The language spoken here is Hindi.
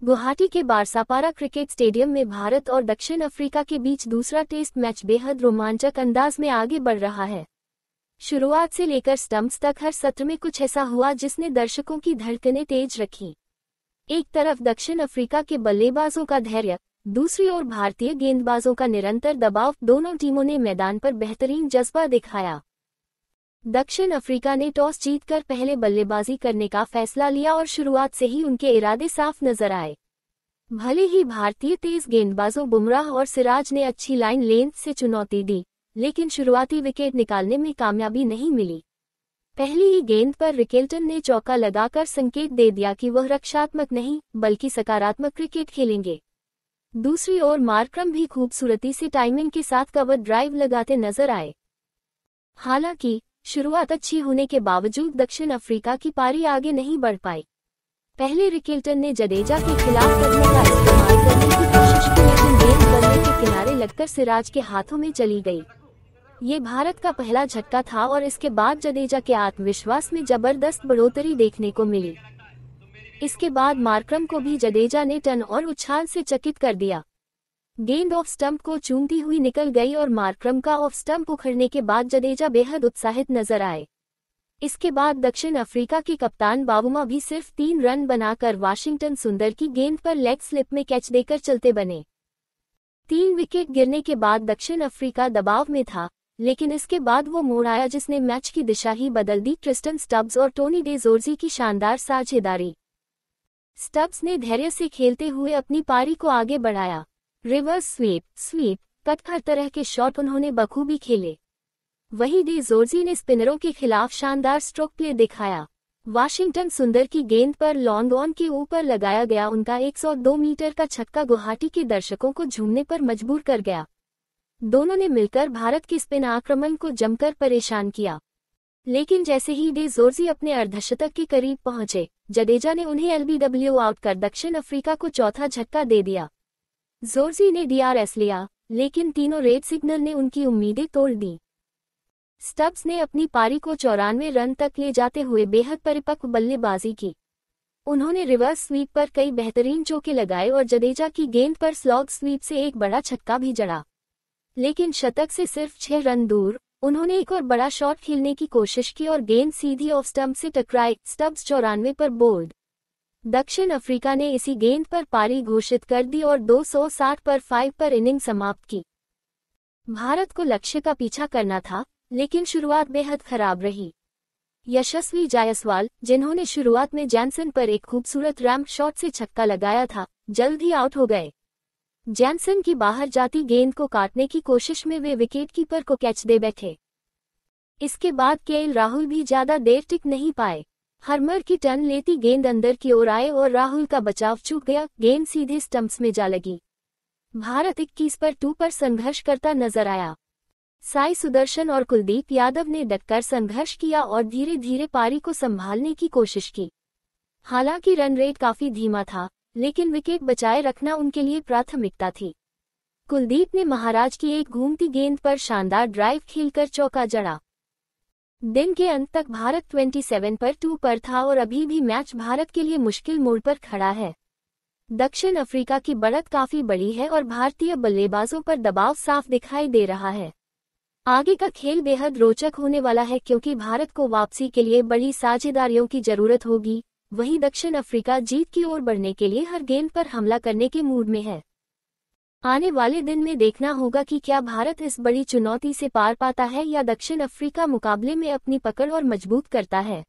गुवाहाटी के बारसापारा क्रिकेट स्टेडियम में भारत और दक्षिण अफ्रीका के बीच दूसरा टेस्ट मैच बेहद रोमांचक अंदाज में आगे बढ़ रहा है। शुरुआत से लेकर स्टंप्स तक हर सत्र में कुछ ऐसा हुआ जिसने दर्शकों की धड़कनें तेज रखी। एक तरफ दक्षिण अफ्रीका के बल्लेबाजों का धैर्य, दूसरी ओर भारतीय गेंदबाजों का निरंतर दबाव, दोनों टीमों ने मैदान पर बेहतरीन जज्बा दिखाया। दक्षिण अफ्रीका ने टॉस जीतकर पहले बल्लेबाजी करने का फैसला लिया और शुरुआत से ही उनके इरादे साफ नजर आए। भले ही भारतीय तेज गेंदबाजों बुमराह और सिराज ने अच्छी लाइन लेंथ से चुनौती दी, लेकिन शुरुआती विकेट निकालने में कामयाबी नहीं मिली। पहली ही गेंद पर रिकेल्टन ने चौका लगाकर संकेत दे दिया कि वह रक्षात्मक नहीं बल्कि सकारात्मक क्रिकेट खेलेंगे। दूसरी ओर मार्करम भी खूबसूरती से टाइमिंग के साथ कवर ड्राइव लगाते नजर आए। हालांकि शुरुआत अच्छी होने के बावजूद दक्षिण अफ्रीका की पारी आगे नहीं बढ़ पाई। पहले रिकेल्टन ने जडेजा के खिलाफ कदमों का इस्तेमाल करने की कोशिश की, लेकिन गेंद बल्ले के किनारे लगकर सिराज के हाथों में चली गई। ये भारत का पहला झटका था और इसके बाद जडेजा के आत्मविश्वास में जबरदस्त बढ़ोतरी देखने को मिली। इसके बाद मार्करम को भी जडेजा ने टर्न और उछाल से चकित कर दिया। गेंद ऑफ स्टंप को चूमती हुई निकल गई और मार्करम का ऑफ स्टंप उखड़ने के बाद जडेजा बेहद उत्साहित नजर आए। इसके बाद दक्षिण अफ्रीका के कप्तान बावुमा भी सिर्फ 3 रन बनाकर वाशिंगटन सुंदर की गेंद पर लेग स्लिप में कैच देकर चलते बने। 3 विकेट गिरने के बाद दक्षिण अफ्रीका दबाव में था, लेकिन इसके बाद वो मोड़ आया जिसने मैच की दिशा ही बदल दी। ट्रिस्टन स्टब्स और टोनी डे ज़ोर्जी की शानदार साझेदारी। स्टब्स ने धैर्य से खेलते हुए अपनी पारी को आगे बढ़ाया। रिवर्स स्वीप, कट हर तरह के शॉट उन्होंने बखूबी खेले। वहीं डे ज़ोर्जी ने स्पिनरों के खिलाफ शानदार स्ट्रोक प्ले दिखाया। वाशिंगटन सुंदर की गेंद पर लॉन्ग ऑन के ऊपर लगाया गया उनका 102 मीटर का छक्का गुवाहाटी के दर्शकों को झूमने पर मजबूर कर गया। दोनों ने मिलकर भारत के स्पिन आक्रमण को जमकर परेशान किया, लेकिन जैसे ही डे ज़ोर्जी अपने अर्धशतक के करीब पहुंचे, जडेजा ने उन्हें एलबीडब्ल्यू आउट कर दक्षिण अफ्रीका को चौथा झटका दे दिया। ज़ोर्जी ने डीआरएस लिया, लेकिन तीनों रेड सिग्नल ने उनकी उम्मीदें तोड़ दी। स्टब्स ने अपनी पारी को 94 रन तक ले जाते हुए बेहद परिपक्व बल्लेबाजी की। उन्होंने रिवर्स स्वीप पर कई बेहतरीन चौके लगाए और जडेजा की गेंद पर स्लॉग स्वीप से एक बड़ा छक्का भी जड़ा। लेकिन शतक से सिर्फ 6 रन दूर उन्होंने एक और बड़ा शॉट खेलने की कोशिश की और गेंद सीधी ऑफ स्टंप से टकराई। स्टब्स 94 पर बोल्ड। दक्षिण अफ्रीका ने इसी गेंद पर पारी घोषित कर दी और 260 पर 5 पर इनिंग समाप्त की। भारत को लक्ष्य का पीछा करना था, लेकिन शुरुआत बेहद खराब रही। यशस्वी जायसवाल, जिन्होंने शुरुआत में जैनसन पर एक खूबसूरत रैम्प शॉट से छक्का लगाया था, जल्द ही आउट हो गए। जैनसन की बाहर जाती गेंद को काटने की कोशिश में वे विकेटकीपर को कैच दे बैठे। इसके बाद केएल राहुल भी ज्यादा देर टिक नहीं पाए। हर्मर की टर्न लेती गेंद अंदर की ओर आए और राहुल का बचाव चूक गया। गेंद सीधे स्टंप्स में जा लगी। भारत 21 पर 2 पर संघर्ष करता नजर आया। साई सुदर्शन और कुलदीप यादव ने डटकर संघर्ष किया और धीरे धीरे पारी को संभालने की कोशिश की। हालांकि रन रेट काफी धीमा था, लेकिन विकेट बचाए रखना उनके लिए प्राथमिकता थी। कुलदीप ने महाराज की एक घूमती गेंद पर शानदार ड्राइव खेलकर चौका जड़ा। दिन के अंत तक भारत 27 पर 2 पर था और अभी भी मैच भारत के लिए मुश्किल मोड़ पर खड़ा है। दक्षिण अफ्रीका की बढ़त काफी बड़ी है और भारतीय बल्लेबाजों पर दबाव साफ दिखाई दे रहा है। आगे का खेल बेहद रोचक होने वाला है, क्योंकि भारत को वापसी के लिए बड़ी साझेदारियों की जरूरत होगी। वहीं दक्षिण अफ्रीका जीत की ओर बढ़ने के लिए हर गेंद पर हमला करने के मूड में है। आने वाले दिन में देखना होगा कि क्या भारत इस बड़ी चुनौती से पार पाता है या दक्षिण अफ्रीका मुकाबले में अपनी पकड़ और मजबूत करता है।